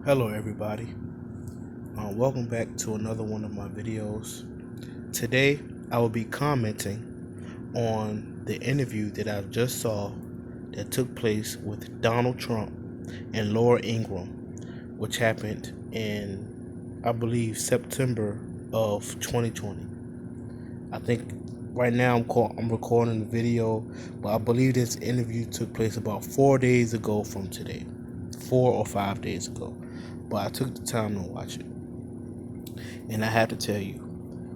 Hello everybody. Welcome back to another one of my videos. Today I will be commenting on the interview that I just saw that took place with Donald Trump and Laura Ingram, which happened in, I believe, September of 2020. I think right now I'm recording the video, but I believe this interview took place about 4 days ago from today, 4 or 5 days ago. But I took the time to watch it. And I have to tell you,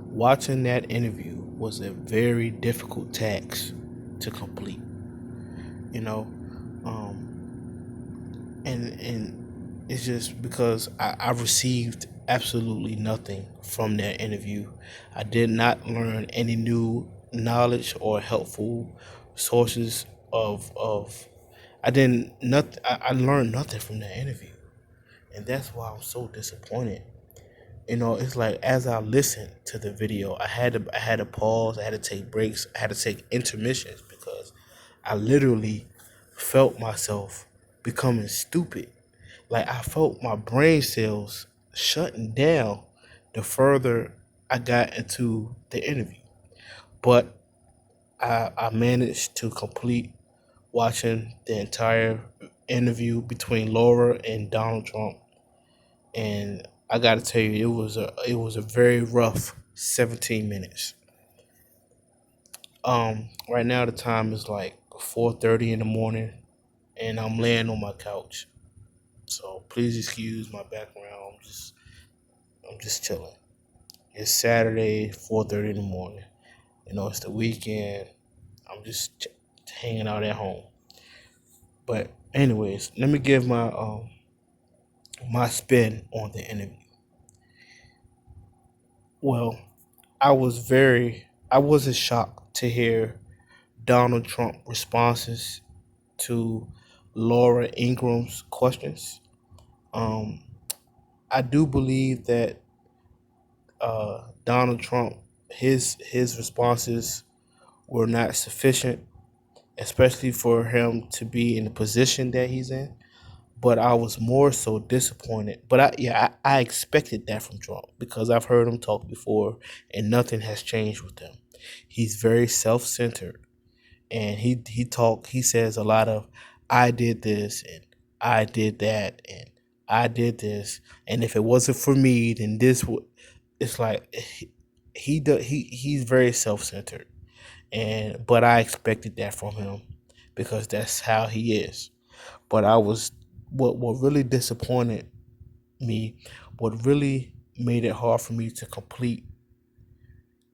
watching that interview was a very difficult task to complete. You know, and it's just because I received absolutely nothing from that interview. I did not learn any new knowledge or helpful sources of. I didn't nothing. I learned nothing from that interview, and that's why I'm so disappointed. It's like as I listened to the video, I had to pause, I had to take breaks, I had to take intermissions because I literally felt myself becoming stupid. Like I felt my brain cells shutting down the further I got into the interview. But I managed to complete watching the entire interview between Laura and Donald Trump, and I got to tell you, it was a very rough 17 minutes. Right now the time is like 4:30 in the morning, and I'm laying on my couch. So please excuse my background. I'm just chilling. It's Saturday, 4:30 in the morning. It's the weekend. I'm just hanging out at home. But anyways, let me give my spin on the interview. Well, I wasn't shocked to hear Donald Trump responses to Laura Ingram's questions. Um, I do believe that Donald Trump, his responses were not sufficient, especially for him to be in the position that he's in. But I was more so disappointed. But I expected that from Trump because I've heard him talk before, and nothing has changed with him. He's very self-centered, and he says a lot of I did this and I did that and I did this, and if it wasn't for me then this would. It's like he's very self-centered, and but I expected that from him because that's how he is. But I was what really disappointed me, what really made it hard for me to complete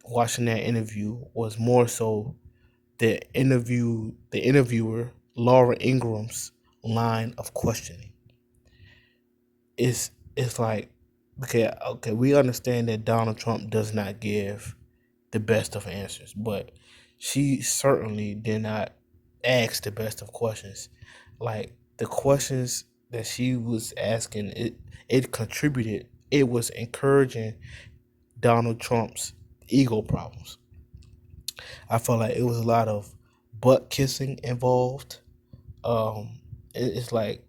watching that interview was more so the interviewer Laura Ingram's line of questioning. It's like, okay, we understand that Donald Trump does not give the best of answers, but she certainly did not ask the best of questions. Like the questions that she was asking, it contributed. It was encouraging Donald Trump's ego problems. I felt like it was a lot of butt kissing involved. It's like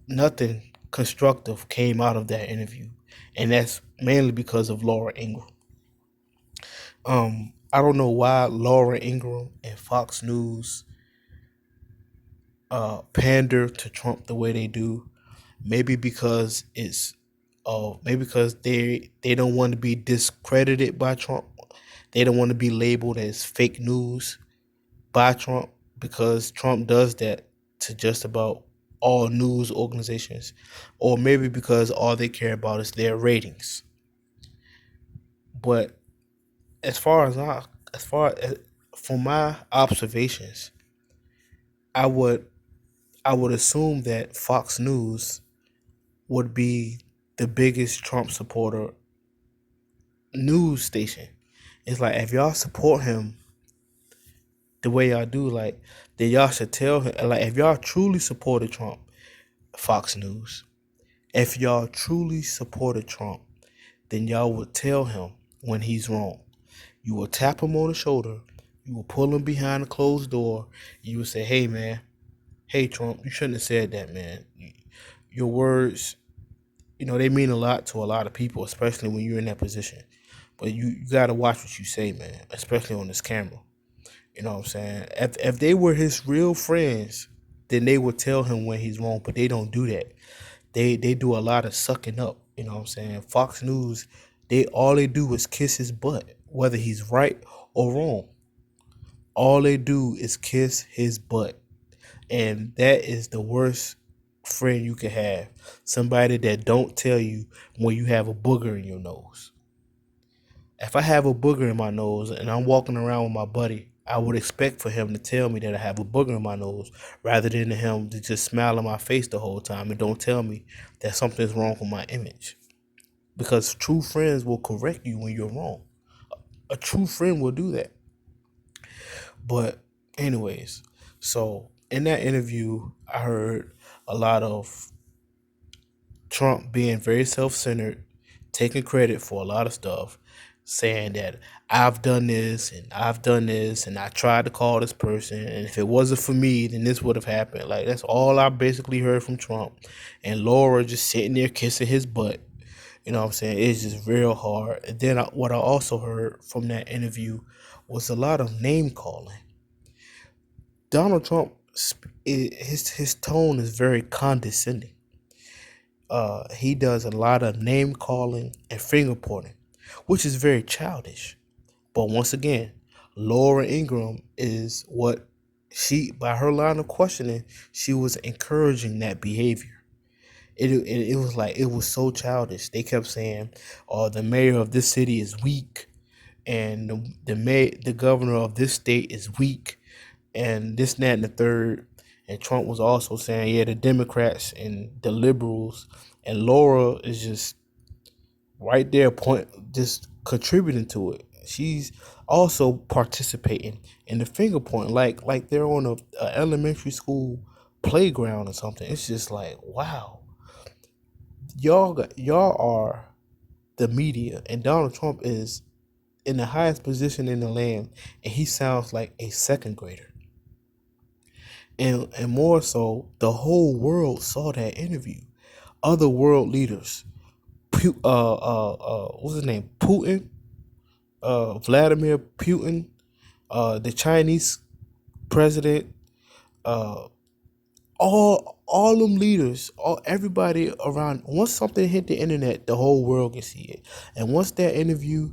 nothing constructive came out of that interview, and that's mainly because of Laura Ingram. I don't know why Laura Ingram and Fox News pander to Trump the way they do. Maybe because maybe because they don't want to be discredited by Trump. They don't want to be labeled as fake news by Trump because Trump does that to just about all news organizations, or maybe because all they care about is their ratings. But as far as I, as far as from my observations, I would I would assume that Fox News would be the biggest Trump supporter news station. It's like if y'all support him the way y'all do, like then y'all should tell him. Like if y'all truly supported Trump, Fox News, if y'all truly supported Trump, then y'all would tell him when he's wrong. You will tap him on the shoulder. You will pull him behind a closed door. You will say, "Hey, man. Hey, Trump. You shouldn't have said that, man. Your words, they mean a lot to a lot of people, especially when you're in that position. But you got to watch what you say, man, especially on this camera. You know what I'm saying? If they were his real friends, then they would tell him when he's wrong, but they don't do that. They do a lot of sucking up. You know what I'm saying? Fox News, they do is kiss his butt, whether he's right or wrong. All they do is kiss his butt. And that is the worst friend you can have. Somebody that don't tell you when you have a booger in your nose. If I have a booger in my nose and I'm walking around with my buddy, I would expect for him to tell me that I have a booger in my nose rather than him to just smile in my face the whole time and don't tell me that something's wrong with my image. Because true friends will correct you when you're wrong. A true friend will do that. But anyways, so in that interview, I heard a lot of Trump being very self-centered, taking credit for a lot of stuff, saying that I've done this and I've done this and I tried to call this person and if it wasn't for me, then this would have happened. Like that's all I basically heard from Trump. And Laura just sitting there kissing his butt. You know what I'm saying? It's just real hard. And then what I also heard from that interview was a lot of name calling. Donald Trump, his tone is very condescending. He does a lot of name calling and finger pointing, which is very childish. But once again, Laura Ingram is what by her line of questioning, she was encouraging that behavior. It was like it was so childish. They kept saying, "Oh, the mayor of this city is weak, and the governor of this state is weak, and this, that, and the third." And Trump was also saying, "Yeah, the Democrats and the liberals," and Laura is just right there, just contributing to it. She's also participating in the finger point, like they're on a elementary school playground or something. It's just like, wow, y'all are the media, and Donald Trump is in the highest position in the land, and he sounds like a second grader. And more so, the whole world saw that interview. Other world leaders, what's his name, Putin, Vladimir Putin, the Chinese president, uh, all them leaders, everybody around. Once something hit the internet, the whole world can see it. And once that interview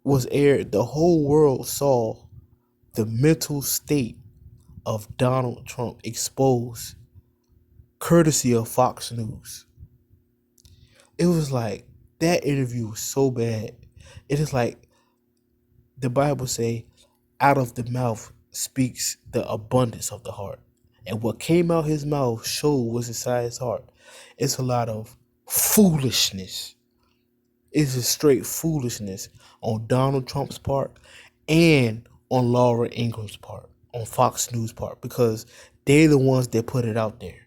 was aired, the whole world saw the mental state of Donald Trump exposed, courtesy of Fox News. It was like that interview was so bad. It is like the Bible say, out of the mouth speaks the abundance of the heart. And what came out his mouth showed what's inside his heart. It's a lot of foolishness. It's a straight foolishness on Donald Trump's part and on Laura Ingram's part, on Fox News part, because they're the ones that put it out there.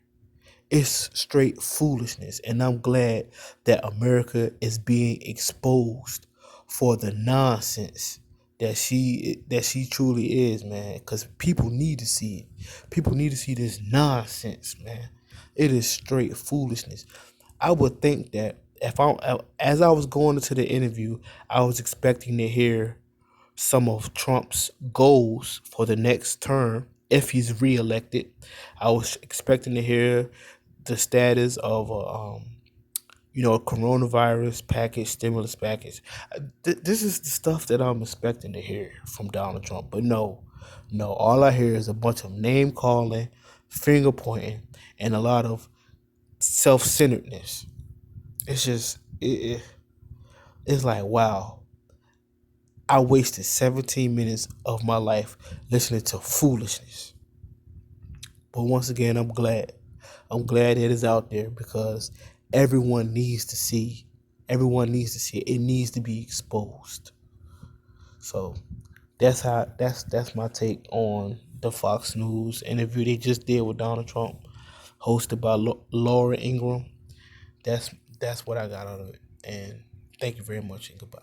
It's straight foolishness, and I'm glad that America is being exposed for the nonsense that she truly is, man. Because people need to see it. People need to see this nonsense, man. It is straight foolishness. I would think that as I was going into the interview, I was expecting to hear some of Trump's goals for the next term if he's reelected. I was expecting to hear the status of a coronavirus package, stimulus package. This is the stuff that I'm expecting to hear from Donald Trump. But no, no, all I hear is a bunch of name calling, finger pointing, and a lot of self-centeredness. It's just it's like, wow, I wasted 17 minutes of my life listening to foolishness. But once again, I'm glad. I'm glad it is out there because everyone needs to see. Everyone needs to see it. It needs to be exposed. So that's my take on the Fox News interview they just did with Donald Trump, hosted by Laura Ingram. That's that's what I got out of it. And thank you very much and goodbye.